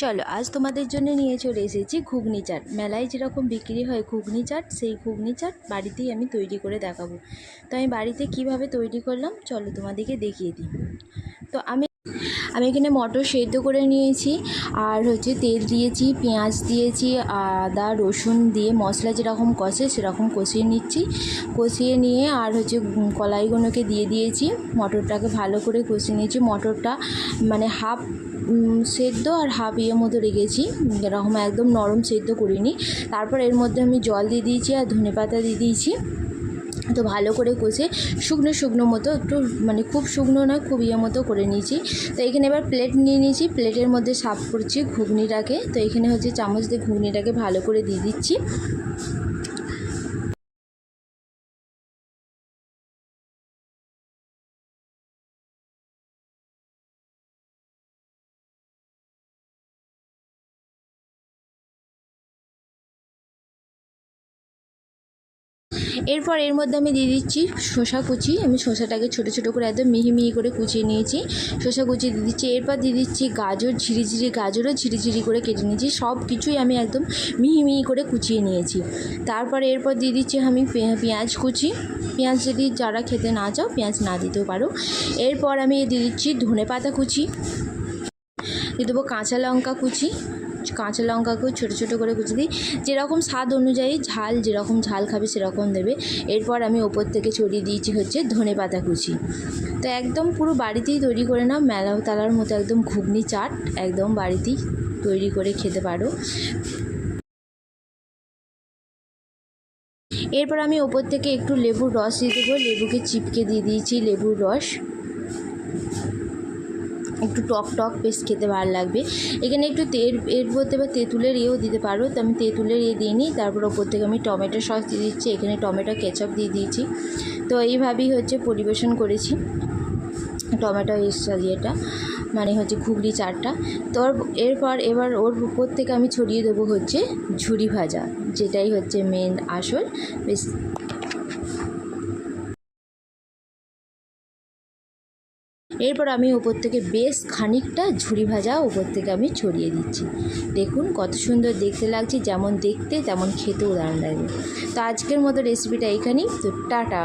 চলো আজ তোমাদের জন্য নিয়ে চলে এসেছি ঘুগনি চাট। মেলায় যেরকম বিক্রি হয় ঘুগনি চাট, সেই ঘুগনি চাট বাড়িতেই আমি তৈরি করে দেখাবো। তো আমি বাড়িতে কিভাবে তৈরি করলাম চলো তোমাদেরকে দেখিয়ে দিই। তো আমি এখানে মটর সেদ্ধ করে নিয়েছি, আর তেল দিয়েছি, পেঁয়াজ দিয়েছি, আদা রসুন দিয়ে মশলা যেরকম কষে সেরকম কষিয়ে নিচ্ছি। কষিয়ে নিয়ে আর কলাইগুলোকে দিয়ে দিয়েছি, মটরটাকে ভালো করে কষিয়ে নিয়েছি। মটরটা মানে হাফ সেদ্ধ আর হাফ মতো রেখেছি, এরকম একদম নরম সেদ্ধ করিনি। তারপর এর মধ্যে আমি জল দিয়ে দিয়েছি আর ধনেপাতা দিয়ে দিয়েছি। তো ভালো করে কষে শুকনো শুকনো মতো, একটু মানে খুব শুকনো নয়, খুব মতো করে নিয়েছি। তো এখানে এবার প্লেট নিয়ে নিয়েছি, প্লেটের মধ্যে সার্ভ করছি ঘুগনিটাকে। তো এখানে চামচ দিয়ে ঘুগনিটাকে ভালো করে দিয়ে দিচ্ছি। এরপর এর মধ্যে আমি দিয়ে দিচ্ছি শসা কুচি। আমি শসাটাকে ছোটো ছোটো করে একদম মিহি মিহি করে কুচিয়ে নিয়েছি, শসা কুচি দিয়ে দিচ্ছি। এরপর দিয়ে দিচ্ছি গাজর, গাজরও ঝিরিঝিরি করে কেটে নিয়েছি। সব কিছুই আমি একদম মিহি মিহি করে কুচিয়ে নিয়েছি। তারপর এরপর দিয়ে দিচ্ছি আমি পেঁয়াজ কুচি। পেঁয়াজ যদি যারা খেতে না চাও পেঁয়াজ না দিতেও পারো। এরপর আমি দিয়ে দিচ্ছি ধনেপাতা কুচি, দিয়ে দেবো কাঁচা লঙ্কা কুচি। কাঁচা লঙ্কাকেও ছোটো ছোটো করে কুচি দিই, যেরকম স্বাদ অনুযায়ী ঝাল, যেরকম ঝাল খাবে সেরকম দেবে। এরপর আমি ওপর থেকে ছড়িয়ে দিয়েছি ধনেপাতা কুচি। তো একদম পুরো বাড়িতেই তৈরি করে নাও, মেলা তালার মতো একদম ঘুগনি চাট একদম বাড়িতেই তৈরি করে খেতে পারো। এরপর আমি ওপর থেকে একটু লেবুর রস দিয়ে দেবো, লেবুকে চিপকে দিয়ে দিয়েছি লেবুর রস, একটু টক টক বেশ খেতে ভালো লাগবে। এখানে একটু এর মধ্যে বা তেঁতুলের দিতে পারো, তো আমি তেঁতুলের দিইনি। তারপর ওপর থেকে আমি টমেটো সস দিয়ে দিচ্ছি, এখানে টমেটো কেচাপ দিয়ে দিয়েছি। তো এইভাবেই পরিবেশন করেছি টমেটো এটা মানে ঘুগনি চাটটা। তো এবার ওর উপর থেকে আমি ছড়িয়ে দেবো ঝুরি ভাজা, যেটাই মেন আসল। বেশ এরপর আমি ওপর থেকে বেশ খানিকটা ঝুরি ভাজা ওপর থেকে আমি ছড়িয়ে দিচ্ছি। দেখুন কত সুন্দর দেখতে লাগছে, যেমন দেখতে তেমন খেতেও দারুণ লাগবে। তো আজকের মতো রেসিপিটা এখানেই। তো টাটা।